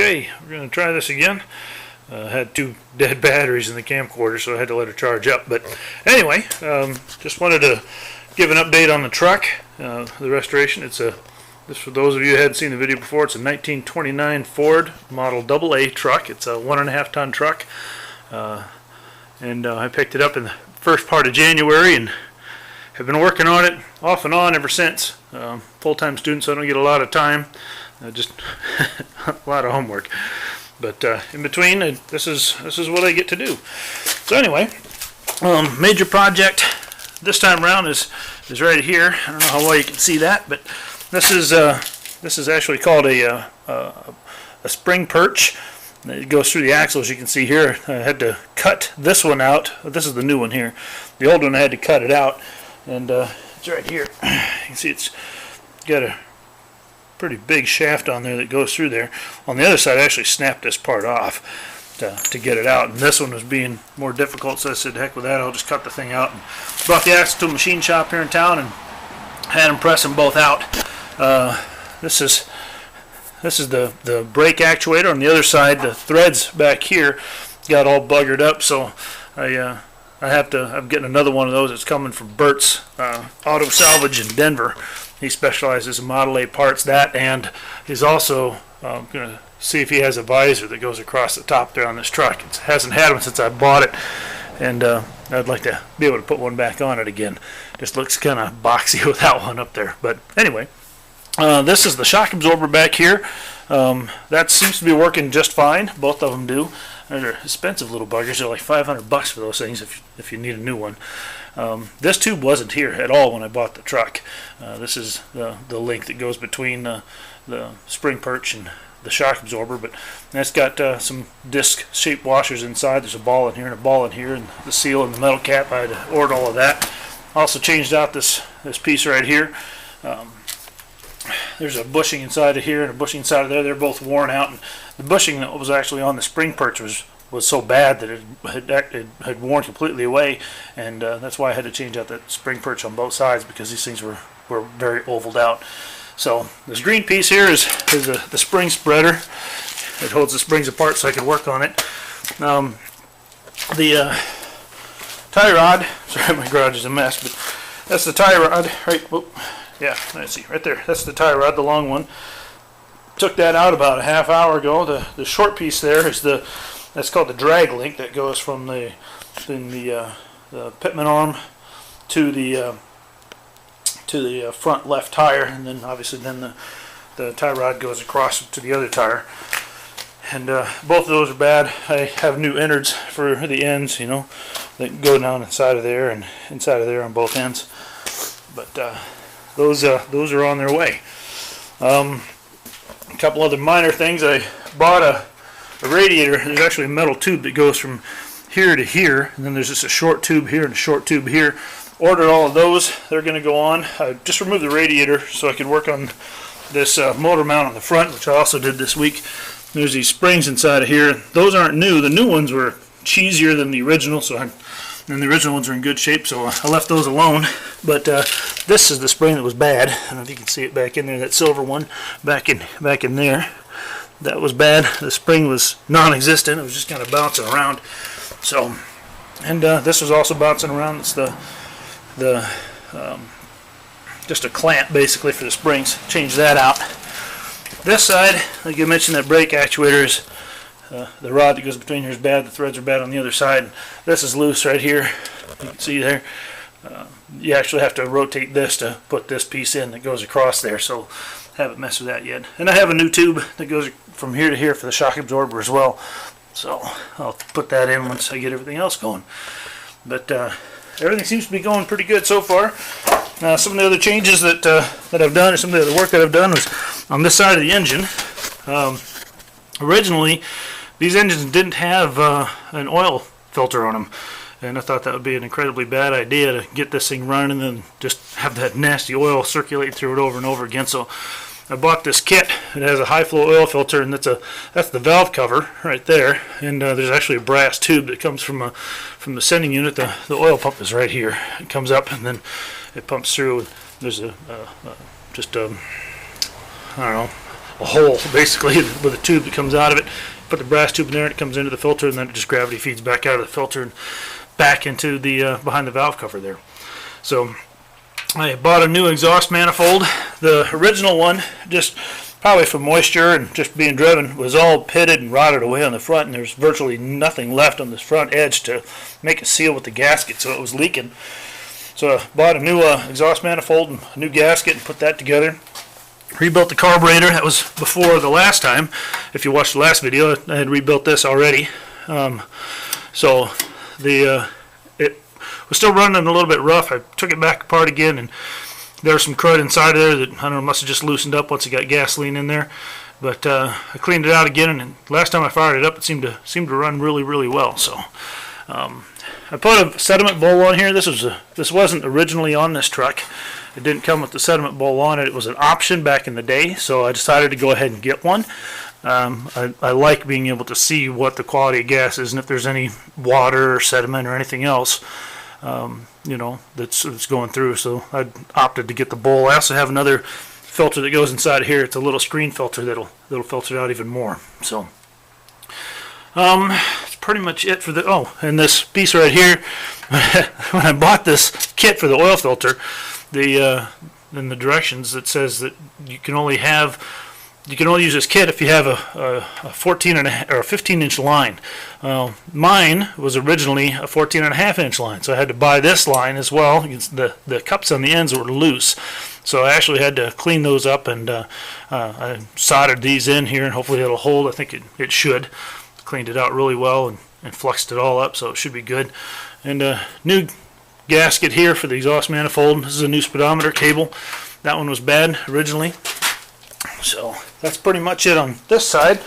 Okay, we're going to try this again. Had two dead batteries in the camcorder, so I had to let her charge up. But anyway, just wanted to give an update on the truck, the restoration. It's this, for those of you who hadn't seen the video before, it's a 1929 Ford Model AA truck. It's a 1.5 ton truck, and I picked it up in the first part of January and have been working on it off and on ever since. Full-time student, so I don't get a lot of time. Just a lot of homework, but in between, this is what I get to do. So anyway, major project this time around is right here. I don't know how well you can see that, but this is actually called a spring perch. It goes through the axle, as you can see here. I had to cut this one out. This is the new one here. The old one I had to cut it out, and it's right here. You can see it's got a pretty big shaft on there that goes through there. On the other side, I actually snapped this part off to get it out, and this one was being more difficult, so I said, heck with that, I'll just cut the thing out. And brought the axle to a machine shop here in town and had them press them both out. This is the brake actuator. On the other side, the threads back here got all buggered up, so I'm getting another one of those. It's coming from Bert's Auto Salvage in Denver. He specializes in Model A parts, that, and he's also going to see if he has a visor that goes across the top there on this truck. It hasn't had one since I bought it, and I'd like to be able to put one back on it again. Just looks kind of boxy without one up there. But anyway, this is the shock absorber back here. That seems to be working just fine. Both of them do. They're expensive little buggers. They're like $500 for those things if you need a new one. This tube wasn't here at all when I bought the truck. This is the link that goes between the spring perch and the shock absorber, but that's got some disc-shaped washers inside. There's a ball in here and a ball in here, and the seal and the metal cap. I had to order all of that. Also changed out this piece right here. There's a bushing inside of here and a bushing inside of there. They're both worn out, and the bushing that was actually on the spring perch was so bad that it had worn completely away, and that's why I had to change out that spring perch on both sides, because these things were very ovaled out. So this green piece here is the spring spreader. It holds the springs apart so I can work on it. The tie rod, sorry my garage is a mess, but that's the tie rod, right? Whoop. Yeah, let's see, right there. That's the tie rod, the long one. Took that out about a half hour ago. The short piece there is that's called the drag link, that goes from the pitman arm to the front left tire, and then obviously the tie rod goes across to the other tire. And both of those are bad. I have new innards for the ends, you know, that go down inside of there and inside of there on both ends. But those are on their way. A couple other minor things. I bought a radiator. There's actually a metal tube that goes from here to here, and then there's just a short tube here and a short tube here. Ordered all of those. They're going to go on. I just removed the radiator so I could work on this motor mount on the front, which I also did this week. There's these springs inside of here. Those aren't new. The new ones were cheesier than the original, and the original ones are in good shape, so I left those alone. But this is the spring that was bad. I don't know if you can see it back in there, that silver one back in there. That was bad. The spring was non-existent. It was just kind of bouncing around. So, and this was also bouncing around. It's just a clamp basically for the springs. Change that out. This side, like I mentioned, that brake actuator is the rod that goes between here is bad. The threads are bad on the other side. This is loose right here. You can see there. You actually have to rotate this to put this piece in that goes across there, so haven't messed with that yet. And I have a new tube that goes from here to here for the shock absorber as well, so I'll put that in once I get everything else going. But everything seems to be going pretty good so far. Some of the other changes that I've done, or some of the other work that I've done, was on this side of the engine. Originally, these engines didn't have an oil filter on them, and I thought that would be an incredibly bad idea to get this thing running and then just have that nasty oil circulate through it over and over again. So I bought this kit. It has a high flow oil filter, and that's the valve cover right there. And there's actually a brass tube that comes from the sending unit. The oil pump is right here. It comes up and then it pumps through. There's just I don't know, a hole basically with a tube that comes out of it. Put the brass tube in there and it comes into the filter, and then it just gravity feeds back out of the filter and back into the behind the valve cover there. So I bought a new exhaust manifold. The original one, just probably from moisture and just being driven, was all pitted and rotted away on the front, and there's virtually nothing left on this front edge to make a seal with the gasket, so it was leaking. So I bought a new exhaust manifold and a new gasket and put that together. Rebuilt the carburetor. That was before the last time. If you watched the last video, I had rebuilt this already. So it was still running a little bit rough. I took it back apart again, and there was some crud inside there that, I don't know, must have just loosened up once it got gasoline in there. But I cleaned it out again, and last time I fired it up, it seemed to run really, really well. So I put a sediment bowl on here. This wasn't originally on this truck. It didn't come with the sediment bowl on it. It was an option back in the day, so I decided to go ahead and get one. I like being able to see what the quality of gas is and if there's any water or sediment or anything else, you know, that's going through. So I opted to get the bowl. I also have another filter that goes inside here. It's a little screen filter that'll filter it out even more. So that's pretty much it for the. Oh, and this piece right here. When I bought this kit for the oil filter, in the directions it says that you can only use this kit if you have a 14 and a, or a 15-inch line. Mine was originally a 14.5-inch line, so I had to buy this line as well. The cups on the ends were loose, so I actually had to clean those up, and I soldered these in here, and hopefully it'll hold. I think it should. Cleaned it out really well and fluxed it all up, so it should be good. And new gasket here for the exhaust manifold. This is a new speedometer cable. That one was bad originally. So that's pretty much it on this side.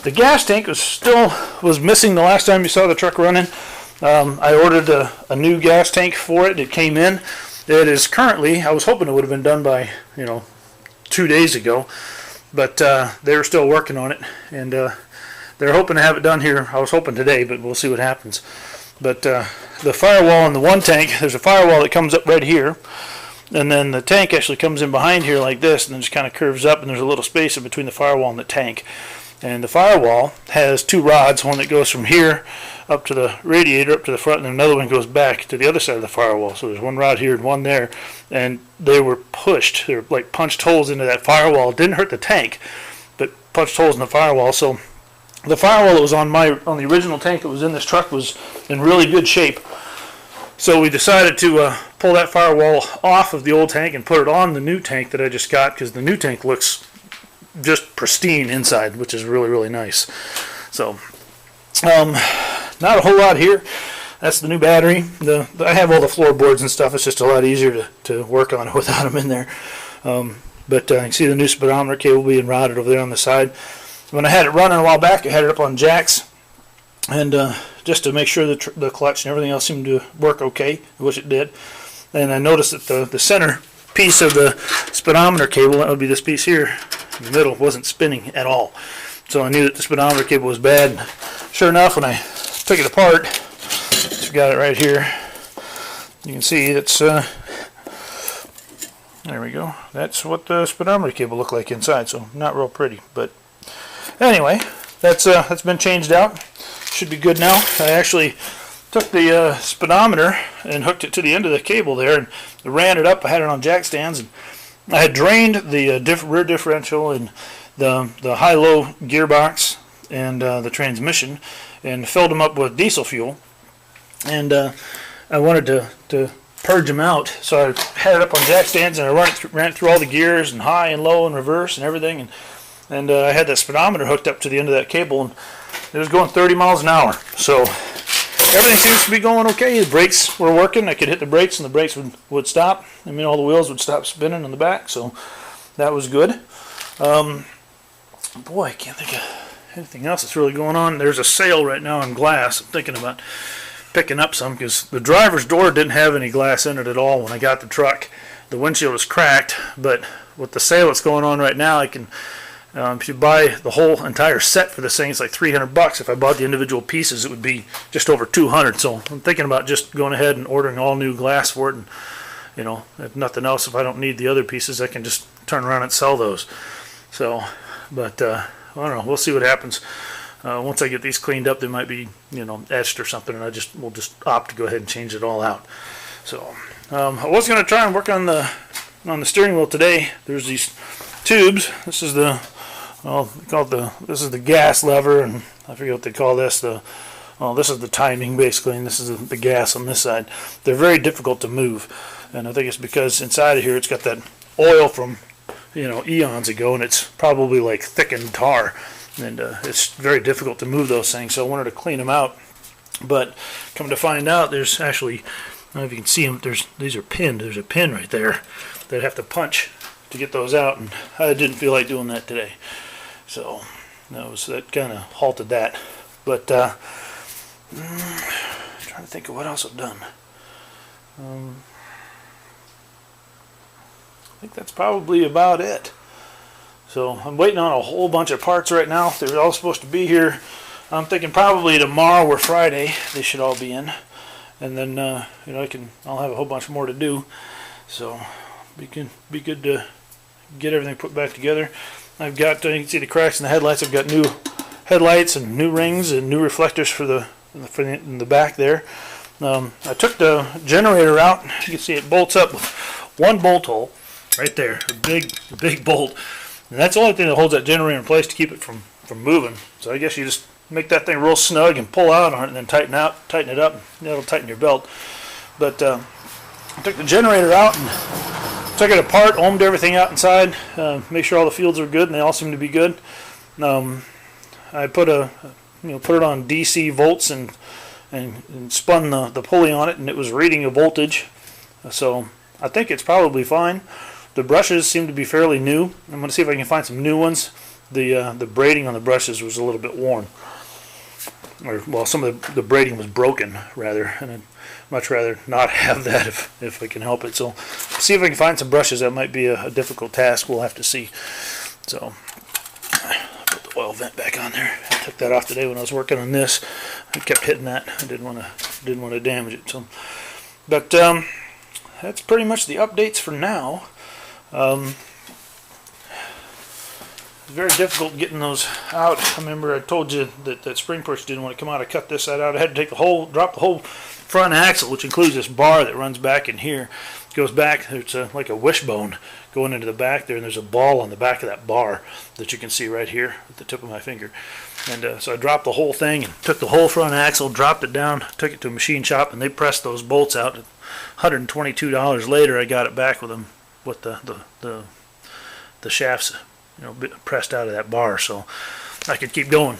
The gas tank was missing the last time you saw the truck running. I ordered a new gas tank for it. It came in. It is currently, I was hoping it would have been done by 2 days ago, but they were still working on it, and they're hoping to have it done here. I was hoping today, but we'll see what happens. But the firewall in the one tank, there's a firewall that comes up right here, and then the tank actually comes in behind here like this, and then just kind of curves up, and there's a little space in between the firewall and the tank. And the firewall has two rods, one that goes from here up to the radiator, up to the front, and then another one goes back to the other side of the firewall. So there's one rod here and one there, and they were pushed. They were like punched holes into that firewall. It didn't hurt the tank, but punched holes in the firewall. So the firewall that was on the original tank that was in this truck was in really good shape. So we decided to pull that firewall off of the old tank and put it on the new tank that I just got, because the new tank looks just pristine inside, which is really, really nice. So not a whole lot here. That's the new battery. I have all the floorboards and stuff. It's just a lot easier to work on it without them in there. But you can see the new speedometer cable being routed over there on the side. When I had it running a while back, I had it up on jacks, and just to make sure the clutch and everything else seemed to work okay, which it did. And I noticed that the center piece of the speedometer cable, that would be this piece here in the middle, wasn't spinning at all. So I knew that the speedometer cable was bad. And sure enough, when I took it apart, so got it right here, you can see it's there we go. That's what the speedometer cable looked like inside, so not real pretty. But anyway, that's been changed out. Should be good now. I actually took the speedometer and hooked it to the end of the cable there and ran it up. I had it on jack stands, and I had drained the rear differential and the high-low gearbox and the transmission, and filled them up with diesel fuel. And I wanted to purge them out, so I had it up on jack stands, and I ran it through all the gears and high and low and reverse and everything, and I had that speedometer hooked up to the end of that cable, and it was going 30 miles an hour. So everything seems to be going okay. The brakes were working. I could hit the brakes, and the brakes would stop. I mean, all the wheels would stop spinning on the back, so that was good. Boy, I can't think of anything else that's really going on. There's a sale right now on glass. I'm thinking about picking up some, because the driver's door didn't have any glass in it at all when I got the truck. The windshield was cracked, but with the sale that's going on right now, I can, if you buy the whole entire set for this thing, it's like $300. If I bought the individual pieces, it would be just over $200. So I'm thinking about just going ahead and ordering all new glass for it, and if nothing else, if I don't need the other pieces, I can just turn around and sell those. So, But I don't know. We'll see what happens. Once I get these cleaned up, they might be, you know, etched or something, and we'll just opt to go ahead and change it all out. So I was going to try and work on the steering wheel today. There's these tubes. This is the this is the gas lever, and I forget what they call this. This is the timing basically, and this is the gas on this side. They're very difficult to move, and I think it's because inside of here it's got that oil from, you know, eons ago, and it's probably like thickened tar. And it's very difficult to move those things, so I wanted to clean them out. But come to find out, there's actually, I don't know if you can see them, these are pinned. There's a pin right there that I have to punch to get those out, and I didn't feel like doing that today. So that kind of halted that. But I'm trying to think of what else I've done. I think that's probably about it. So I'm waiting on a whole bunch of parts right now. They're all supposed to be here. I'm thinking probably tomorrow or Friday they should all be in, and then you know, I'll have a whole bunch more to do. So be good to get everything put back together. I've got, you can see the cracks in the headlights. I've got new headlights and new rings and new reflectors in the back there. I took the generator out. You can see it bolts up with one bolt hole right there, a big bolt. And that's the only thing that holds that generator in place to keep it from moving. So I guess you just make that thing real snug and pull out on it, and then tighten it up, and that'll tighten your belt. But I took the generator out and took it apart, ohmed everything out inside, make sure all the fields are good, and they all seem to be good. I put it on DC volts and spun the pulley on it, and it was reading a voltage. So I think it's probably fine. The brushes seem to be fairly new. I'm going to see if I can find some new ones. The braiding on the brushes was a little bit worn. Or, well, some of the braiding was broken, rather. And I'd much rather not have that if I can help it. So, see if I can find some brushes. That might be a difficult task. We'll have to see. So, put the oil vent back on there. I took that off today when I was working on this. I kept hitting that. I didn't want to damage it. So, but that's pretty much the updates for now. It's very difficult getting those out. I remember I told you that spring push didn't want to come out. I cut this side out. I had to drop the whole front axle, which includes this bar that runs back in here. It goes back. It's like a wishbone going into the back there, and there's a ball on the back of that bar that you can see right here at the tip of my finger. And so I dropped the whole thing and took the whole front axle, dropped it down, took it to a machine shop, and they pressed those bolts out. $122 later, I got it back with them, with the shafts, you know, pressed out of that bar, so I could keep going.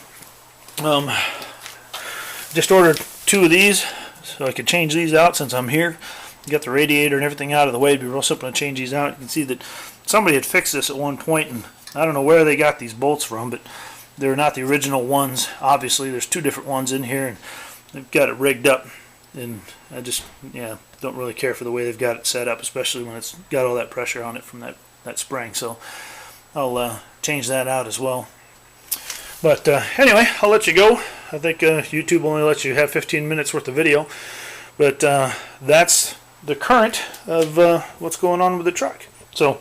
Just ordered 2 of these so I could change these out since I'm here. Get the radiator and everything out of the way. It'd be real simple to change these out. You can see that somebody had fixed this at one point, and I don't know where they got these bolts from, but they're not the original ones. Obviously, there's 2 different ones in here, and they've got it rigged up. And I just, don't really care for the way they've got it set up, especially when it's got all that pressure on it from that spring. So I'll change that out as well. But anyway, I'll let you go. I think YouTube only lets you have 15 minutes worth of video. But that's the current of what's going on with the truck. So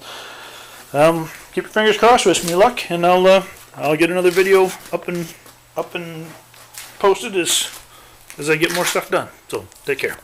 keep your fingers crossed, wish me luck, and I'll get another video up and posted as I get more stuff done. So take care.